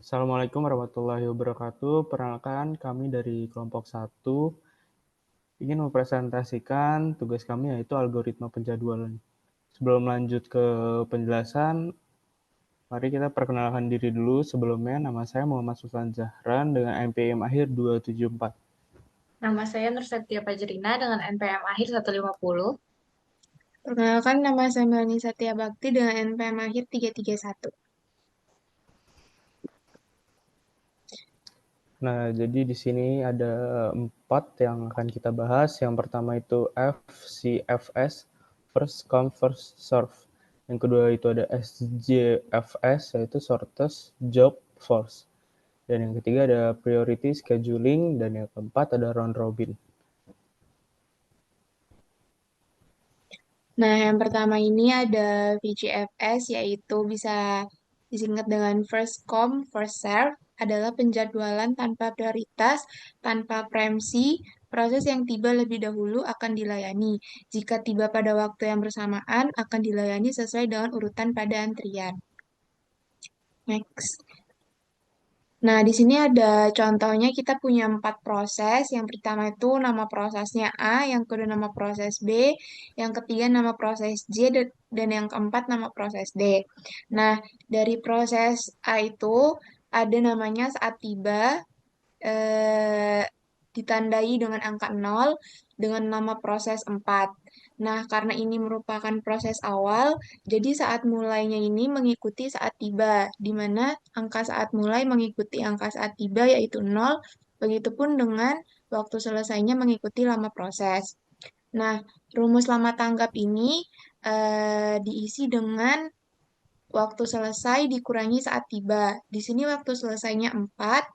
Assalamualaikum warahmatullahi wabarakatuh. Perkenalkan, kami dari kelompok 1 ingin mempresentasikan tugas kami yaitu algoritma penjadwalan. Sebelum lanjut ke penjelasan, mari kita perkenalkan diri dulu. Sebelumnya, nama saya Muhammad Sultan Zahran dengan NPM akhir 274. Nama saya Nur Septia Pajrina dengan NPM akhir 150. Perkenalkan, nama saya Melani Satya Bakti dengan NPM akhir 331. Nah, jadi di sini ada 4 yang akan kita bahas. Yang pertama itu FCFS, First Come First Serve. Yang kedua itu ada SJFS, yaitu Shortest Job Force. Dan yang ketiga ada Priority Scheduling, dan yang keempat ada Round Robin. Nah, yang pertama ini ada VGFS, yaitu bisa disingkat dengan First Come, First Serve, adalah penjadwalan tanpa prioritas, tanpa preemsi, proses yang tiba lebih dahulu akan dilayani. Jika tiba pada waktu yang bersamaan, akan dilayani sesuai dengan urutan pada antrian. Next. Nah, di sini ada contohnya kita punya 4 proses. Yang pertama itu nama prosesnya A, yang kedua nama proses B, yang ketiga nama proses J, dan yang keempat nama proses D. Nah, dari proses A itu ada namanya saat tiba, eh, ditandai dengan angka 0 dengan nama proses 4. Nah, karena ini merupakan proses awal, jadi saat mulainya ini mengikuti saat tiba, di mana angka saat mulai mengikuti angka saat tiba yaitu 0, begitupun dengan waktu selesainya mengikuti lama proses. Nah, rumus lama tanggap ini diisi dengan waktu selesai dikurangi saat tiba. Di sini waktu selesainya 4,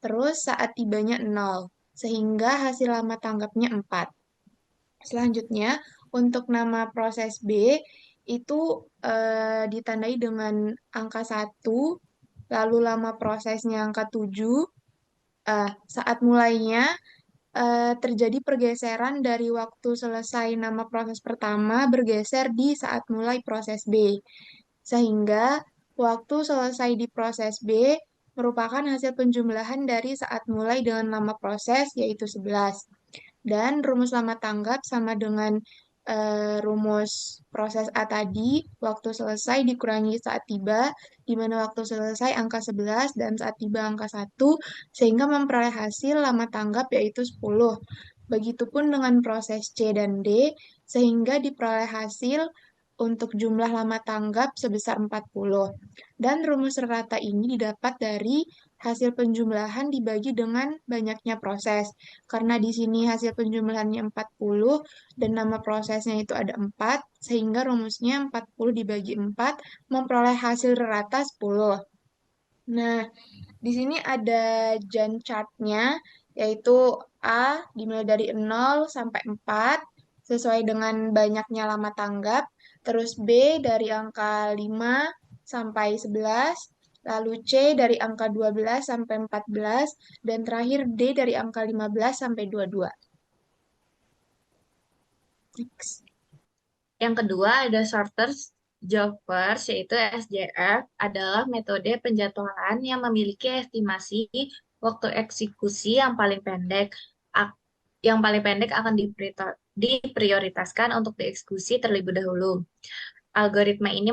terus saat tibanya 0, sehingga hasil lama tanggapnya 4. Selanjutnya, untuk nama proses B, itu ditandai dengan angka 1, lalu lama prosesnya angka 7. Saat mulainya terjadi pergeseran dari waktu selesai nama proses pertama bergeser di saat mulai proses B. Sehingga waktu selesai di proses B merupakan hasil penjumlahan dari saat mulai dengan lama proses, yaitu 11. Dan rumus lama tanggap sama dengan rumus proses A tadi, waktu selesai dikurangi saat tiba, di mana waktu selesai angka 11 dan saat tiba angka 1, sehingga memperoleh hasil lama tanggap yaitu 10. Begitupun dengan proses C dan D, sehingga diperoleh hasil untuk jumlah lama tanggap sebesar 40. Dan rumus rata ini didapat dari hasil penjumlahan dibagi dengan banyaknya proses. Karena di sini hasil penjumlahannya 40 dan nama prosesnya itu ada 4, sehingga rumusnya 40 dibagi 4 memperoleh hasil rata 10. Nah, di sini ada Gantt chart-nya, yaitu A dimulai dari 0 sampai 4, sesuai dengan banyaknya lama tanggap. Terus B dari angka 5 sampai 11, lalu C dari angka 12 sampai 14, dan terakhir D dari angka 15 sampai 22. Next. Yang kedua ada Shortest Job First, yaitu SJF, adalah metode penjadwalan yang memiliki estimasi waktu eksekusi yang paling pendek. Yang paling pendek akan diprioritaskan untuk dieksekusi terlebih dahulu. Algoritma ini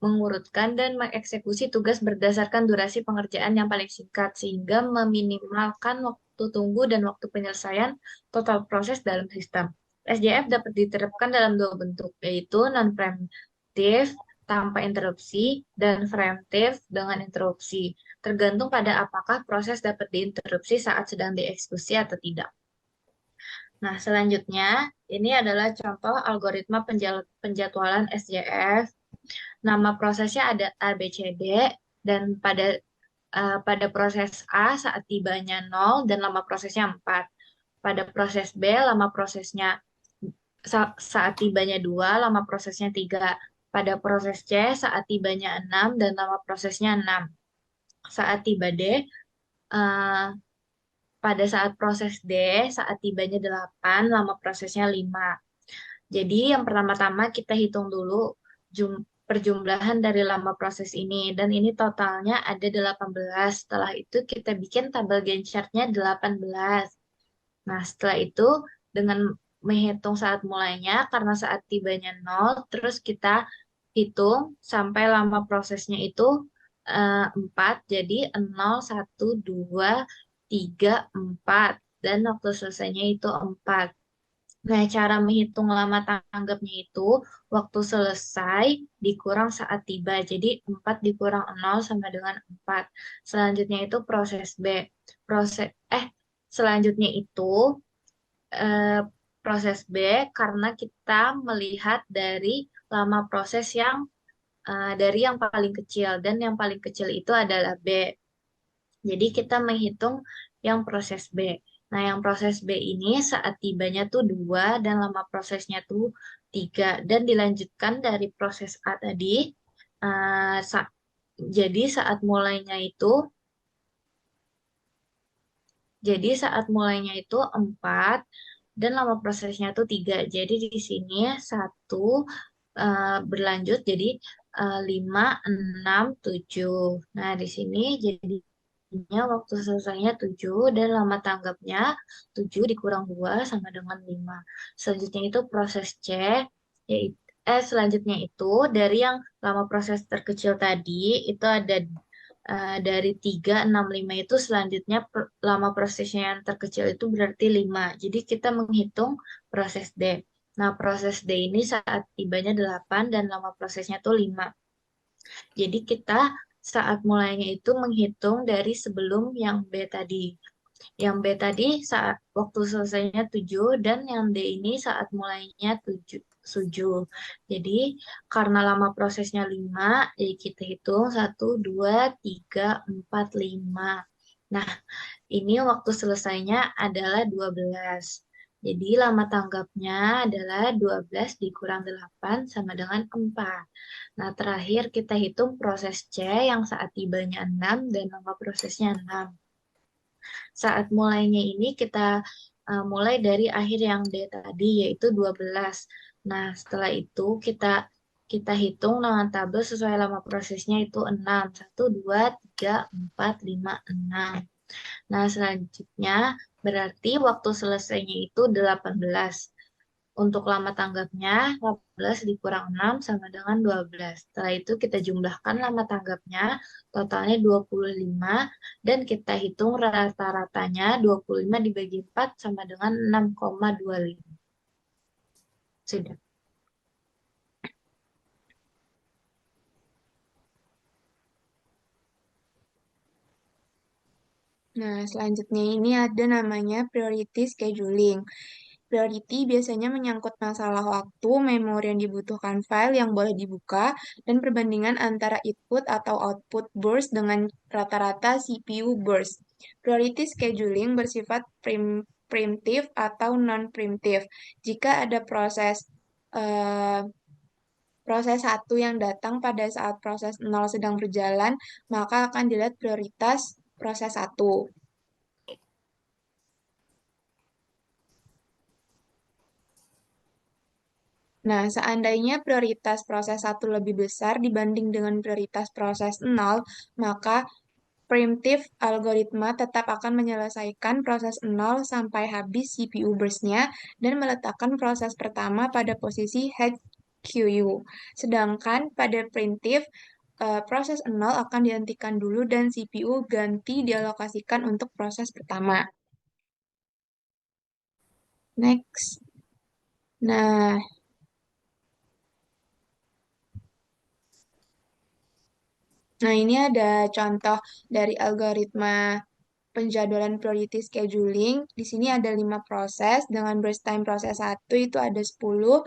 mengurutkan dan mengeksekusi tugas berdasarkan durasi pengerjaan yang paling singkat, sehingga meminimalkan waktu tunggu dan waktu penyelesaian total proses dalam sistem. SJF dapat diterapkan dalam dua bentuk, yaitu non-preemptive tanpa interupsi dan preemptive dengan interupsi, tergantung pada apakah proses dapat diinterupsi saat sedang dieksekusi atau tidak. Nah, selanjutnya, ini adalah contoh algoritma penjadwalan SJF. Nama prosesnya ada A, B, C, D, dan pada proses A saat tibanya 0 dan lama prosesnya 4. Pada proses B, lama prosesnya saat tibanya 2, lama prosesnya 3. Pada proses C, saat tibanya 6 dan lama prosesnya 6. Saat tiba D, eh, pada saat proses D, saat tibanya 8, lama prosesnya 5. Jadi yang pertama-tama kita hitung dulu perjumlahan dari lama proses ini. Dan ini totalnya ada 18. Setelah itu kita bikin tabel Gantt chart-nya 18. Nah, setelah itu dengan menghitung saat mulainya, karena saat tibanya 0, terus kita hitung sampai lama prosesnya itu 4, jadi 0, 1, 2, 3, 4. Dan waktu selesainya itu 4. Nah, cara menghitung lama tanggapnya itu waktu selesai dikurang saat tiba. Jadi 4 dikurang 0 sama dengan 4. Selanjutnya itu proses B. Proses selanjutnya itu eh, proses B karena kita melihat dari lama proses yang dari yang paling kecil dan yang paling kecil itu adalah B. Jadi kita menghitung yang proses B. Nah, yang proses B ini saat tibanya tuh 2 dan lama prosesnya tuh 3. Dan dilanjutkan dari proses A tadi. eh, sa- jadi saat mulainya itu saat mulainya itu 4 dan lama prosesnya tuh 3. Jadi di sini satu berlanjut jadi 5, 6, 7. Nah, di sini jadinya waktu selesainya 7 dan lama tanggapnya 7 dikurang 2 sama dengan 5. Selanjutnya itu proses C, yaitu selanjutnya itu dari yang lama proses terkecil tadi itu ada dari 3, 6, 5 itu selanjutnya lama prosesnya yang terkecil itu berarti 5. Jadi kita menghitung proses D. Nah, proses D ini saat tibanya 8 dan lama prosesnya tuh 5. Jadi kita saat mulainya itu menghitung dari sebelum yang B tadi. Yang B tadi saat waktu selesainya 7 dan yang D ini saat mulainya 7. 7. Jadi karena lama prosesnya 5, jadi kita hitung 1, 2, 3, 4, 5. Nah, ini waktu selesainya adalah 12. Jadi lama tanggapnya adalah 12 dikurang 8 sama dengan 4. Nah, terakhir kita hitung proses C yang saat tibanya 6 dan lama prosesnya 6. Saat mulainya ini kita mulai dari akhir yang D tadi yaitu 12. Nah, setelah itu kita hitung dengan tabel sesuai lama prosesnya itu 6. 1, 2, 3, 4, 5, 6. Nah, selanjutnya berarti waktu selesainya itu 18. Untuk lama tanggapnya 18 dikurang 6 sama dengan 12. Setelah itu kita jumlahkan lama tanggapnya, totalnya 25 dan kita hitung rata-ratanya 25 dibagi 4 sama dengan 6,25. Sudah. Nah, selanjutnya ini ada namanya priority scheduling. Priority biasanya menyangkut masalah waktu, memori yang dibutuhkan file yang boleh dibuka, dan perbandingan antara input atau output burst dengan rata-rata CPU burst. Priority scheduling bersifat preemptive atau non-preemptive. Jika ada eh, proses 1 yang datang pada saat proses 0 sedang berjalan, maka akan dilihat prioritas proses 1. Nah, seandainya prioritas proses 1 lebih besar dibanding dengan prioritas proses 0, maka preemptive algoritma tetap akan menyelesaikan proses 0 sampai habis CPU burst-nya dan meletakkan proses pertama pada posisi HQU. Sedangkan pada preemptive, proses 0 akan dihentikan dulu dan CPU ganti dialokasikan untuk proses pertama. Next. Nah, ini ada contoh dari algoritma penjadwalan priority scheduling. Di sini ada 5 proses dengan burst time proses 1 itu ada 10,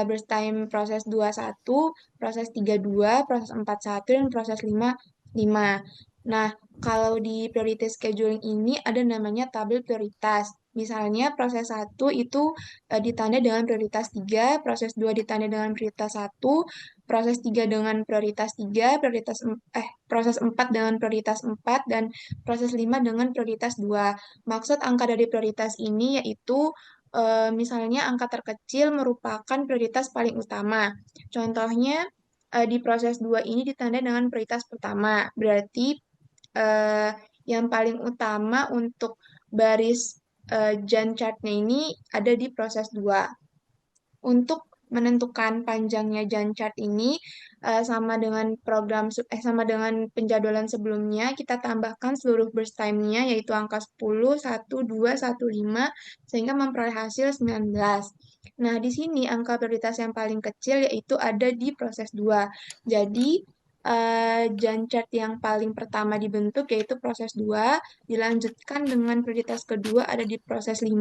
burst time proses 2 1, proses 3 2, proses 4 1 dan proses 5 5. Nah, kalau di priority scheduling ini ada namanya tabel prioritas. Misalnya proses 1 itu ditanda dengan prioritas 3, proses 2 ditanda dengan prioritas 1, proses 3 dengan prioritas 3, proses 4 dengan prioritas 4 dan proses 5 dengan prioritas 2. Maksud angka dari prioritas ini yaitu misalnya angka terkecil merupakan prioritas paling utama. Contohnya di proses 2 ini ditandai dengan prioritas pertama. Berarti yang paling utama untuk baris Gantt chart-nya ini ada di proses 2. Untuk menentukan panjangnya Gantt chart ini sama dengan penjadwalan sebelumnya, kita tambahkan seluruh burst time-nya yaitu angka 10, 1, 2, 1, 5 sehingga memperoleh hasil 19. Nah, di sini angka prioritas yang paling kecil yaitu ada di proses 2. Jadi, Gantt chart yang paling pertama dibentuk yaitu proses 2, dilanjutkan dengan prioritas kedua ada di proses 5.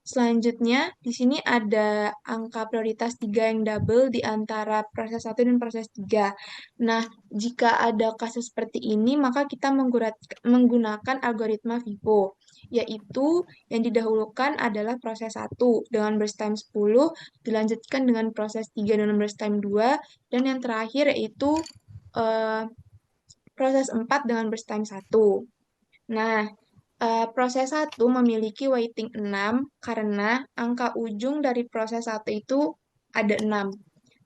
Selanjutnya, di sini ada angka prioritas 3 yang double di antara proses 1 dan proses 3. Nah, jika ada kasus seperti ini, maka kita menggunakan algoritma FIFO, yaitu yang didahulukan adalah proses 1 dengan burst time 10, dilanjutkan dengan proses 3 dengan burst time 2, dan yang terakhir yaitu eh, proses 4 dengan burst time 1. Nah, proses 1 memiliki weighting 6 karena angka ujung dari proses 1 itu ada 6.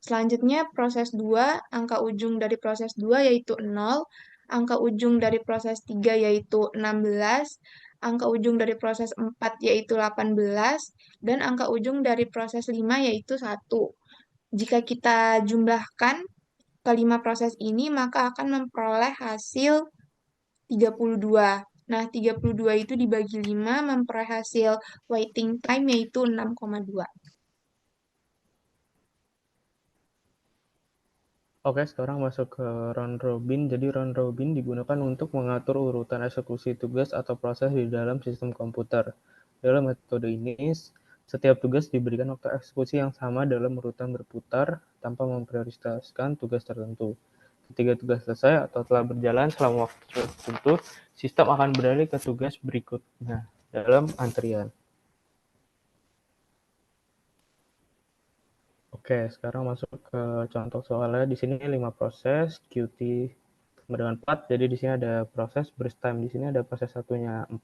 Selanjutnya proses 2, angka ujung dari proses 2 yaitu 0, angka ujung dari proses 3 yaitu 16, angka ujung dari proses 4 yaitu 18, dan angka ujung dari proses 5 yaitu 1. Jika kita jumlahkan kelima proses ini, maka akan memperoleh hasil 32. Nah, 32 itu dibagi 5 memperoleh hasil waiting time yaitu 6,2. Oke, sekarang masuk ke round robin. Jadi round robin digunakan untuk mengatur urutan eksekusi tugas atau proses di dalam sistem komputer. Dalam metode ini, setiap tugas diberikan waktu eksekusi yang sama dalam urutan berputar tanpa memprioritaskan tugas tertentu. Ketika tugas selesai atau telah berjalan selama waktu tertentu, sistem akan beralih ke tugas berikutnya dalam antrian. Oke, sekarang masuk ke contoh soalnya. Di sini 5 proses, Qt sama dengan 4. Jadi di sini ada proses burst time. Di sini ada proses 1-nya 4,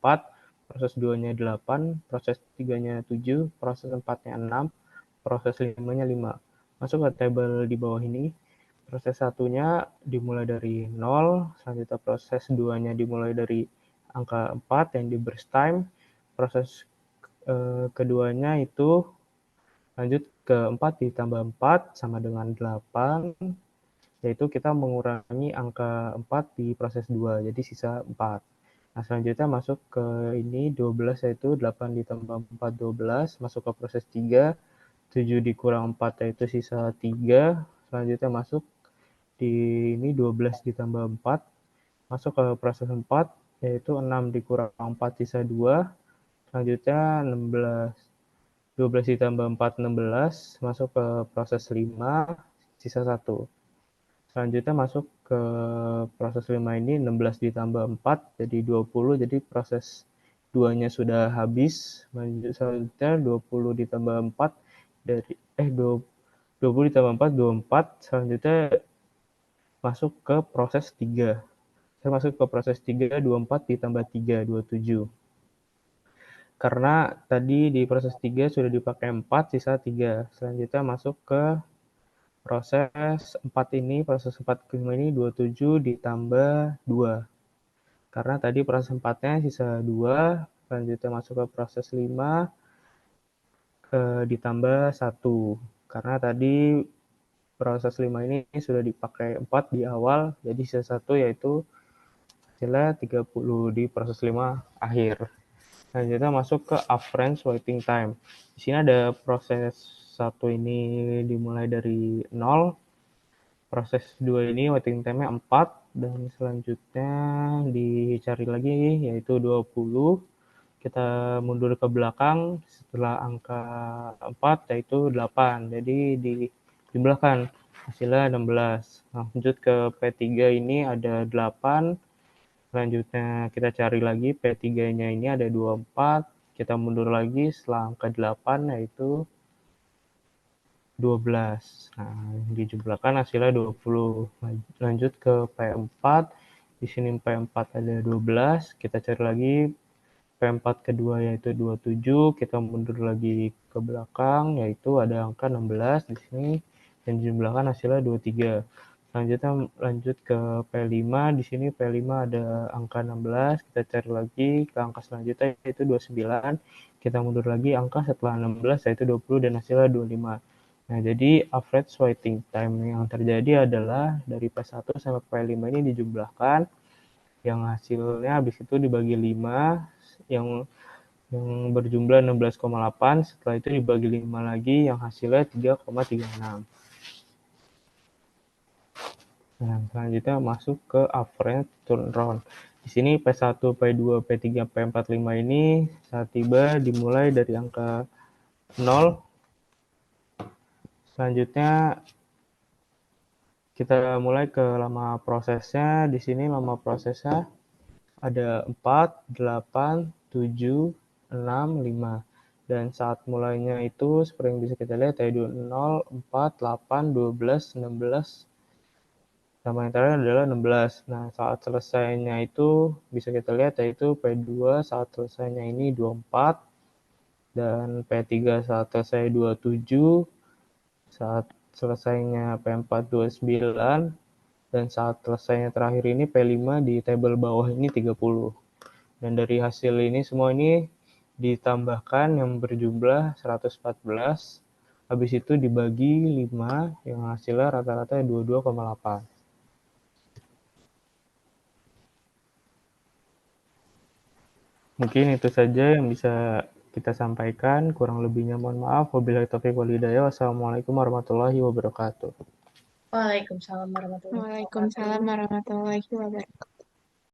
proses 2-nya 8, proses 3-nya 7, proses 4-nya 6, proses 5-nya 5. Masuk ke tabel di bawah ini. Proses 1-nya dimulai dari 0, selanjutnya proses 2-nya dimulai dari angka 4 yang di burst time. Proses keduanya itu lanjut ke 4 ditambah 4 sama dengan 8, yaitu kita mengurangi angka 4 di proses 2, jadi sisa 4. Nah, selanjutnya masuk ke ini 12, yaitu 8 ditambah 4, 12, masuk ke proses 3, 7 dikurang 4, yaitu sisa 3. Selanjutnya masuk di ini 12 ditambah 4, masuk ke proses 4, yaitu 6 dikurang 4, sisa 2. Selanjutnya 12 ditambah 4, 16, masuk ke proses 5, sisa 1. Selanjutnya masuk ke proses 5 ini 16 ditambah 4, jadi 20, jadi proses 2-nya sudah habis. Selanjutnya 20 ditambah 4, 20 ditambah 4, 24. Selanjutnya masuk ke proses 3. Saya masuk ke proses 3, 24 ditambah 3, 27. Karena tadi di proses 3 sudah dipakai 4, sisa 3. Selanjutnya masuk ke proses 4 ini, proses 4 kelima ini 27 ditambah 2. Karena tadi proses 4-nya sisa 2, selanjutnya masuk ke proses 5 ditambah 1. Karena tadi proses 5 ini sudah dipakai 4 di awal, jadi sisa 1 yaitu hasilnya 30 di proses 5 akhir. Selanjutnya masuk ke average waiting time. Di sini ada proses 1 ini dimulai dari 0, proses 2 ini waiting time-nya 4, dan selanjutnya dicari lagi yaitu 20. Kita mundur ke belakang setelah angka 4 yaitu 8. Jadi dijumlahkan hasilnya 16. Lanjut ke P3 ini ada 8. Selanjutnya kita cari lagi P3-nya ini ada 24. Kita mundur lagi setelah angka 8 yaitu 12. Nah, dijumlahkan hasilnya 20. Lanjut ke P4. Di sini P4 ada 12. Kita cari lagi P4 kedua yaitu 27. Kita mundur lagi ke belakang yaitu ada angka 16 di sini. dan dijumlahkan hasilnya 23. Selanjutnya lanjut ke P5, di sini P5 ada angka 16, kita cari lagi ke angka selanjutnya yaitu 29, kita mundur lagi angka setelah 16 yaitu 20 dan hasilnya 25. Nah, jadi average waiting time yang terjadi adalah dari P1 sampai P5 ini dijumlahkan, yang hasilnya habis itu dibagi 5, yang berjumlah 16,8, setelah itu dibagi 5 lagi, yang hasilnya 3,36. Nah, selanjutnya masuk ke average turnaround. Di sini P1, P2, P3, P4, 5 ini saat tiba dimulai dari angka 0. Selanjutnya kita mulai ke lama prosesnya. Di sini lama prosesnya ada 4, 8, 7, 6, 5. Dan saat mulainya itu seperti yang bisa kita lihat yaitu 0, 4, 8, 12, 16, sama yang terakhir adalah 16. Nah, saat selesainya itu bisa kita lihat yaitu P2 saat selesainya ini 24, dan P3 saat selesai 27, saat selesainya P4 29, dan saat selesainya terakhir ini P5 di tabel bawah ini 30. Dan dari hasil ini semua ini ditambahkan yang berjumlah 114, habis itu dibagi 5 yang hasilnya rata-rata 22,8. Mungkin itu saja yang bisa kita sampaikan. Kurang lebihnya mohon maaf. Wabillahi taufiq wal hidayah. Wassalamualaikum warahmatullahi wabarakatuh. Waalaikumsalam warahmatullahi wabarakatuh. Waalaikumsalam warahmatullahi wabarakatuh.